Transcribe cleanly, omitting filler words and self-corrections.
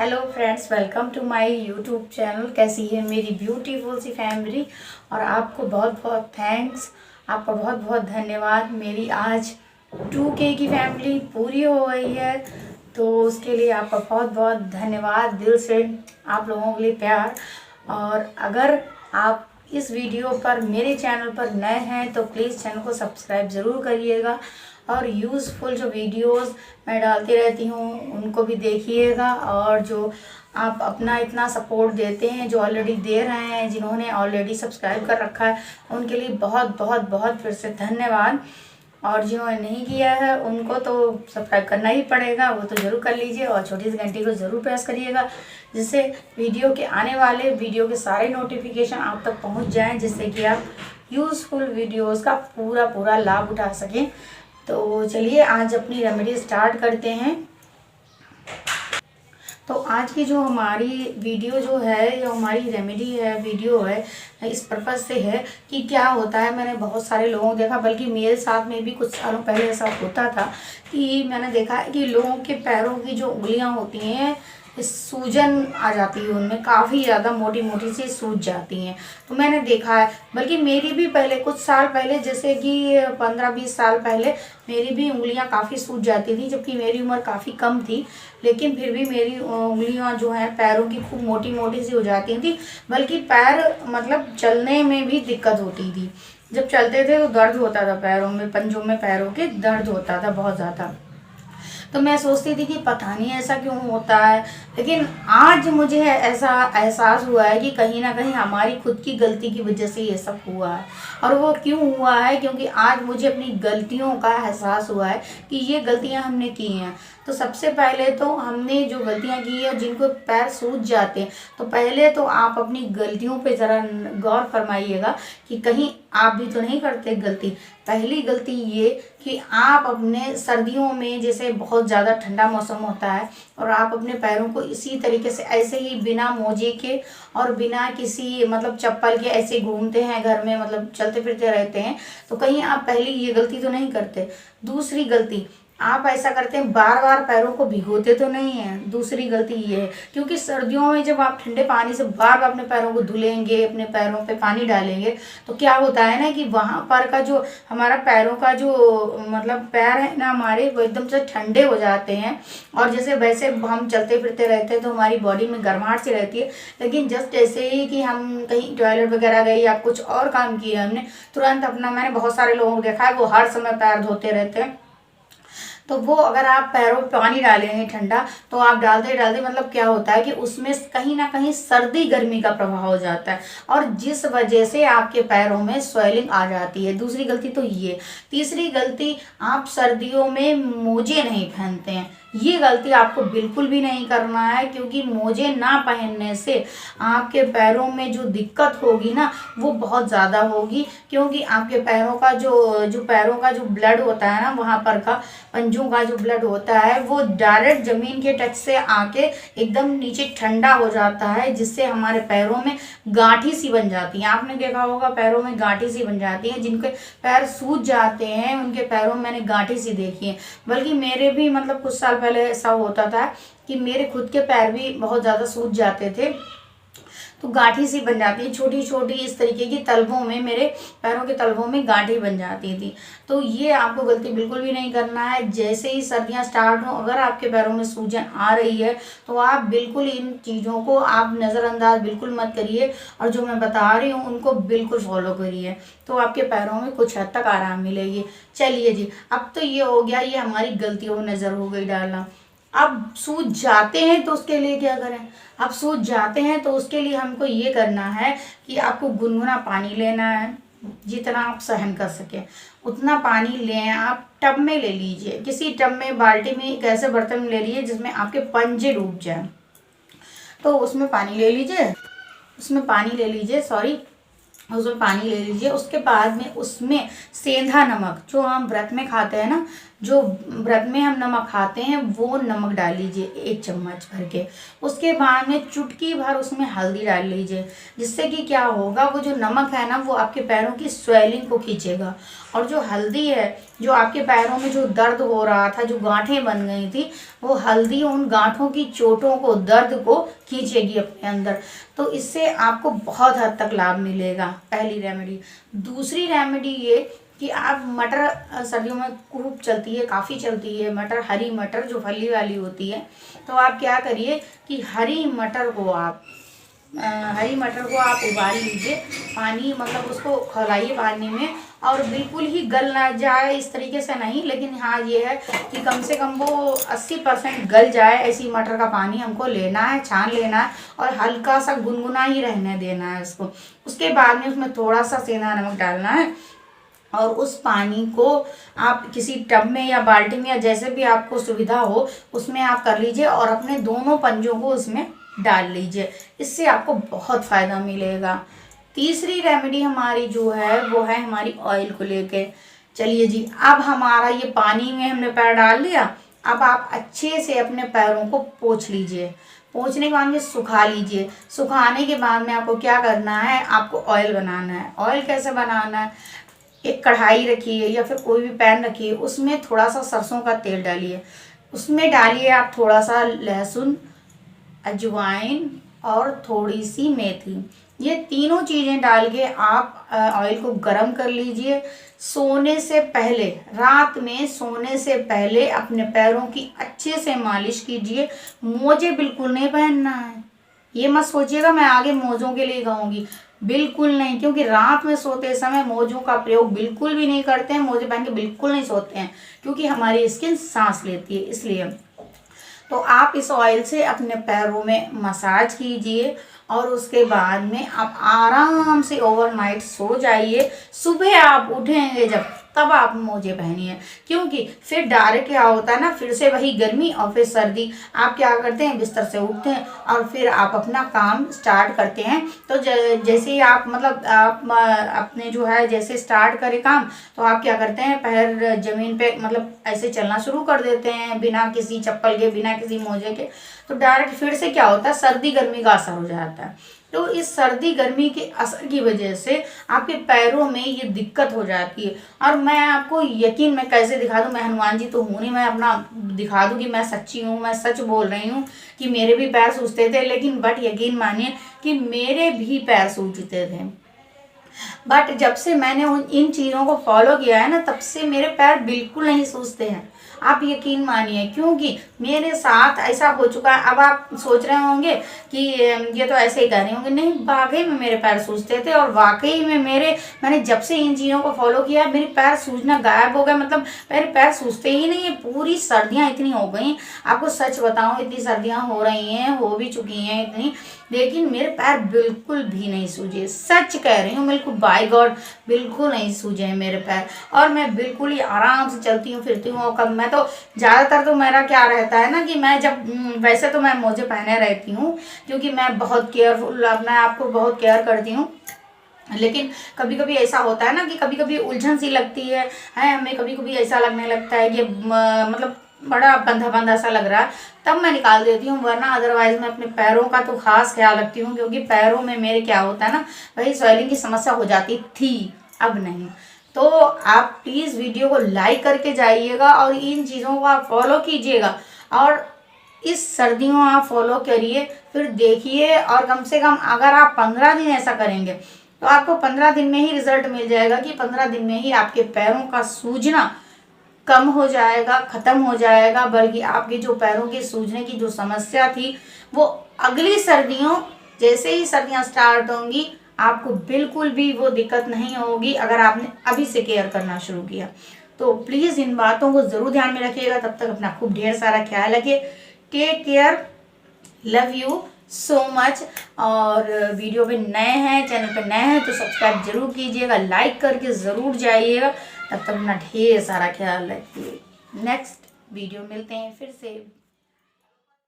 Hello friends, welcome to my YouTube channel. कैसी है मेरी ब्यूटीफुल सी फैमिली। और आपको बहुत बहुत थैंक्स, आपका बहुत बहुत धन्यवाद। मेरी आज 2K की फैमिली पूरी हो गई है, तो उसके लिए आपका बहुत बहुत धन्यवाद। दिल से आप लोगों के लिए प्यार। और अगर आप इस वीडियो पर मेरे चैनल पर नए हैं तो प्लीज़ चैनल को सब्सक्राइब ज़रूर करिएगा और यूज़फुल जो वीडियोस मैं डालती रहती हूँ उनको भी देखिएगा। और जो आप अपना इतना सपोर्ट देते हैं, जो ऑलरेडी दे रहे हैं, जिन्होंने ऑलरेडी सब्सक्राइब कर रखा है, उनके लिए बहुत बहुत बहुत फिर से धन्यवाद। और जिन्होंने नहीं किया है उनको तो सब्सक्राइब करना ही पड़ेगा, वो तो ज़रूर कर लीजिए और छोटी सी घंटी को ज़रूर प्रेस करिएगा, जिससे वीडियो के आने वाले वीडियो के सारे नोटिफिकेशन आप तक पहुंच जाएं, जिससे कि आप यूज़फुल वीडियोस का पूरा पूरा लाभ उठा सकें। तो चलिए आज अपनी रेमेडी स्टार्ट करते हैं। तो आज की जो हमारी वीडियो जो है, जो हमारी रेमेडी है, वीडियो है, इस पर्पज़ से है कि क्या होता है, मैंने बहुत सारे लोगों को देखा, बल्कि मेरे साथ में भी कुछ सालों पहले ऐसा होता था कि मैंने देखा है कि लोगों के पैरों की जो उंगलियां होती हैं, सूजन आ जाती है, उनमें काफ़ी ज़्यादा मोटी मोटी सी सूज जाती हैं। तो मैंने देखा है, बल्कि मेरी भी पहले कुछ साल पहले, जैसे कि 15-20 साल पहले मेरी भी उंगलियां काफ़ी सूज जाती थी, जबकि मेरी उम्र काफ़ी कम थी, लेकिन फिर भी मेरी उंगलियां जो हैं पैरों की खूब मोटी मोटी सी हो जाती थी। बल्कि पैर मतलब चलने में भी दिक्कत होती थी, जब चलते थे तो दर्द होता था पैरों में, पंजों में पैरों के दर्द होता था बहुत ज़्यादा। तो मैं सोचती थी कि पता नहीं ऐसा क्यों होता है, लेकिन आज मुझे ऐसा एहसास हुआ है कि कहीं ना कहीं हमारी खुद की गलती की वजह से ये सब हुआ है। और वो क्यों हुआ है, क्योंकि आज मुझे अपनी गलतियों का एहसास हुआ है कि ये गलतियां हमने की हैं। तो सबसे पहले तो हमने जो गलतियां की है, जिनको पैर सूज जाते हैं, तो पहले तो आप अपनी गलतियों पे ज़रा गौर फरमाइएगा कि कहीं आप भी तो नहीं करते गलती। पहली गलती ये कि आप अपने सर्दियों में, जैसे बहुत ज़्यादा ठंडा मौसम होता है और आप अपने पैरों को इसी तरीके से ऐसे ही बिना मोजे के और बिना किसी मतलब चप्पल के ऐसे घूमते हैं घर में, मतलब चलते फिरते रहते हैं, तो कहीं आप पहली ये गलती तो नहीं करते। दूसरी गलती, आप ऐसा करते हैं बार बार पैरों को भिगोते तो नहीं हैं। दूसरी गलती ये है, क्योंकि सर्दियों में जब आप ठंडे पानी से बार बार अपने पैरों को धुलेंगे, अपने पैरों पे पानी डालेंगे, तो क्या होता है ना कि वहाँ पर का जो हमारा पैरों का जो मतलब पैर है ना हमारे, वो एकदम से ठंडे हो जाते हैं। और जैसे वैसे हम चलते फिरते रहते हैं तो हमारी बॉडी में गर्माहट सी रहती है, लेकिन जस्ट ऐसे ही कि हम कहीं टॉयलेट वगैरह गए या कुछ और काम किया हमने, तुरंत अपना, मैंने बहुत सारे लोगों को देखा है वो हर समय पैर धोते रहते हैं। तो वो अगर आप पैरों में पानी डालेंगे ठंडा, तो आप डालते डालते मतलब क्या होता है कि उसमें कहीं ना कहीं सर्दी गर्मी का प्रभाव हो जाता है, और जिस वजह से आपके पैरों में स्वेलिंग आ जाती है। दूसरी गलती तो ये। तीसरी गलती, आप सर्दियों में मोजे नहीं पहनते हैं। ये गलती आपको बिल्कुल भी नहीं करना है, क्योंकि मोजे ना पहनने से आपके पैरों में जो दिक्कत होगी ना, वो बहुत ज़्यादा होगी। क्योंकि आपके पैरों का जो पैरों का जो ब्लड होता है ना, वहाँ पर का पंजों का जो ब्लड होता है, वो डायरेक्ट ज़मीन के टच से आके एकदम नीचे ठंडा हो जाता है, जिससे हमारे पैरों में गांठी सी बन जाती है। आपने देखा होगा पैरों में गांठी सी बन जाती है, जिनके पैर सूज जाते हैं उनके पैरों में मैंने गांठी सी देखी है। बल्कि मेरे भी मतलब कुछ साल पहले ऐसा होता था कि मेरे खुद के पैर भी बहुत ज़्यादा सूज जाते थे, तो गांठी सी बन जाती है, छोटी छोटी इस तरीके की तलवों में, मेरे पैरों के तलवों में गांठी बन जाती थी। तो ये आपको गलती बिल्कुल भी नहीं करना है। जैसे ही सर्दियां स्टार्ट हो, अगर आपके पैरों में सूजन आ रही है, तो आप बिल्कुल इन चीज़ों को आप नज़रअंदाज बिल्कुल मत करिए, और जो मैं बता रही हूँ उनको बिल्कुल फॉलो करिए, तो आपके पैरों में कुछ हद तक आराम मिलेगी। चलिए जी, अब तो ये हो गया, ये हमारी गलतियों में नज़र हो गई डालना। अब सूज जाते हैं तो उसके लिए क्या करें? अब सूज जाते हैं तो उसके लिए हमको ये करना है कि आपको गुनगुना पानी लेना है, जितना आप सहन कर सके उतना पानी लें। आप टब में ले लीजिए, किसी टब में, बाल्टी में, एक ऐसे बर्तन में ले लीजिए जिसमें आपके पंजे डूब जाए, तो उसमें पानी ले लीजिए, उसमें पानी ले लीजिए। उसके बाद में उसमें सेंधा नमक, जो हम व्रत में खाते हैं ना, जो व्रत में हम नमक खाते हैं वो नमक डाल लीजिए 1 चम्मच भर के। उसके बाद में चुटकी भर उसमें हल्दी डाल लीजिए, जिससे कि क्या होगा, वो जो नमक है ना वो आपके पैरों की स्वेलिंग को खींचेगा। और जो हल्दी है, जो आपके पैरों में जो दर्द हो रहा था, जो गांठें बन गई थी, वो हल्दी उन गांठों की चोटों को, दर्द को खींचेगी अपने अंदर। तो इससे आपको बहुत हद तक लाभ मिलेगा, पहली रेमेडी। दूसरी रेमेडी ये कि आप मटर, सर्दियों में खूब चलती है, काफ़ी चलती है मटर, हरी मटर जो फली वाली होती है। तो आप क्या करिए कि हरी मटर को आप उबाल लीजिए, पानी मतलब उसको खौलाइए पानी में, और बिल्कुल ही गल ना जाए इस तरीके से नहीं, लेकिन हाँ ये है कि कम से कम वो 80% गल जाए, ऐसी मटर का पानी हमको लेना है, छान लेना है, और हल्का सा गुनगुना ही रहने देना है उसको। उसके बाद में उसमें थोड़ा सा सेंधा नमक डालना है, और उस पानी को आप किसी टब में या बाल्टी में या जैसे भी आपको सुविधा हो उसमें आप कर लीजिए, और अपने दोनों पंजों को उसमें डाल लीजिए। इससे आपको बहुत फ़ायदा मिलेगा। तीसरी रेमेडी हमारी जो है वो है हमारी ऑयल को लेके। चलिए जी, अब हमारा ये पानी में हमने पैर डाल लिया, अब आप अच्छे से अपने पैरों को पोंछ लीजिए। पोंछने के बाद में सुखा लीजिए। सुखाने के बाद में आपको क्या करना है, आपको ऑयल बनाना है। ऑयल कैसे बनाना है, एक कढ़ाई रखिए या फिर कोई भी पैन रखिए, उसमें थोड़ा सा सरसों का तेल डालिए, उसमें डालिए आप थोड़ा सा लहसुन, अजवाइन और थोड़ी सी मेथी। ये तीनों चीज़ें डाल के आप ऑयल को गरम कर लीजिए। सोने से पहले, रात में सोने से पहले अपने पैरों की अच्छे से मालिश कीजिए। मोजे बिल्कुल नहीं पहनना है, ये मत सोचिएगा मैं आगे मोजों के लिए कहूँगी, बिल्कुल नहीं, क्योंकि रात में सोते समय मोजों का प्रयोग बिल्कुल भी नहीं करते हैं। मोजे पहन के बिल्कुल नहीं सोते हैं, क्योंकि हमारी स्किन सांस लेती है इसलिए। तो आप इस ऑयल से अपने पैरों में मसाज कीजिए, और उसके बाद में आप आराम से ओवरनाइट सो जाइए। सुबह आप उठेंगे जब, तब आप मोजे पहनिए, क्योंकि फिर डायरेक्ट क्या होता है ना, फिर से वही गर्मी और फिर सर्दी। आप क्या करते हैं, बिस्तर से उठते हैं और फिर आप अपना काम स्टार्ट करते हैं। तो जैसे ही आप मतलब आप अपने जो है जैसे स्टार्ट करें काम, तो आप क्या करते हैं, पैर जमीन पे मतलब ऐसे चलना शुरू कर देते हैं, बिना किसी चप्पल के, बिना किसी मोजे के। तो डायरेक्ट फिर से क्या होता है, सर्दी गर्मी का असर हो जाता है। तो इस सर्दी गर्मी के असर की वजह से आपके पैरों में ये दिक्कत हो जाती है। और मैं आपको यकीन, मैं कैसे दिखा दूँ, मैं हनुमान जी तो हूँ नहीं, मैं अपना दिखा दूँ कि मैं सच्ची हूँ, मैं सच बोल रही हूँ कि मेरे भी पैर सूजते थे, लेकिन बट यकीन मानिए कि मेरे भी पैर सूजते थे। बट जब से मैंने इन चीज़ों को फॉलो किया है ना, तब से मेरे पैर बिल्कुल नहीं सूजते हैं। आप यकीन मानिए, क्योंकि मेरे साथ ऐसा हो चुका है। अब आप सोच रहे होंगे कि ये तो ऐसे ही कर रहे होंगे, नहीं, वाकई में मेरे पैर सूजते थे, और वाकई में मैंने जब से इन चीज़ों को फॉलो किया मेरे पैर सूजना गायब हो गए। मतलब मेरे पैर सूजते ही नहीं है। पूरी सर्दियाँ इतनी हो गई, आपको सच बताऊँ, इतनी सर्दियाँ हो रही हैं, हो भी चुकी हैं इतनी, लेकिन मेरे पैर बिल्कुल भी नहीं सूजे। सच कह रही हूँ, बिल्कुल बाय गॉड बिल्कुल नहीं सूजे हैं मेरे पैर। और मैं बिल्कुल ही आराम से चलती हूँ फिरती हूँ। और कब मैं तो ज़्यादातर तो मेरा क्या रहता है ना कि मैं जब वैसे तो मैं मोजे पहने रहती हूँ, क्योंकि मैं बहुत केयरफुल, अपने आप को बहुत केयर करती हूँ। लेकिन कभी कभी ऐसा होता है ना कि कभी कभी उलझन सी लगती है हमें, कभी कभी ऐसा लगने लगता है कि मतलब बड़ा बंधा बंधा सा लग रहा है, तब मैं निकाल देती हूँ। वरना अदरवाइज मैं अपने पैरों का तो खास ख्याल रखती हूँ, क्योंकि पैरों में मेरे क्या होता है ना, वही स्वेलिंग की समस्या हो जाती थी, अब नहीं। तो आप प्लीज़ वीडियो को लाइक करके जाइएगा और इन चीज़ों को आप फॉलो कीजिएगा, और इस सर्दियों आप फॉलो करिए, फिर देखिए। और कम से कम अगर आप 15 दिन ऐसा करेंगे तो आपको 15 दिन में ही रिजल्ट मिल जाएगा, कि 15 दिन में ही आपके पैरों का सूजना कम हो जाएगा, ख़त्म हो जाएगा। बल्कि आपके जो पैरों के सूजने की जो समस्या थी, वो अगली सर्दियों, जैसे ही सर्दियां स्टार्ट होंगी, आपको बिल्कुल भी वो दिक्कत नहीं होगी, अगर आपने अभी से केयर करना शुरू किया। तो प्लीज़ इन बातों को ज़रूर ध्यान में रखिएगा। तब तक अपना खूब ढेर सारा ख्याल रखिए। Take care, love you so much. और वीडियो पे नए हैं, चैनल पे नए हैं, तो सब्सक्राइब जरूर कीजिएगा, लाइक करके ज़रूर जाइएगा। तब तक अपना ढेर सारा ख्याल रखिए। नेक्स्ट वीडियो मिलते हैं फिर से।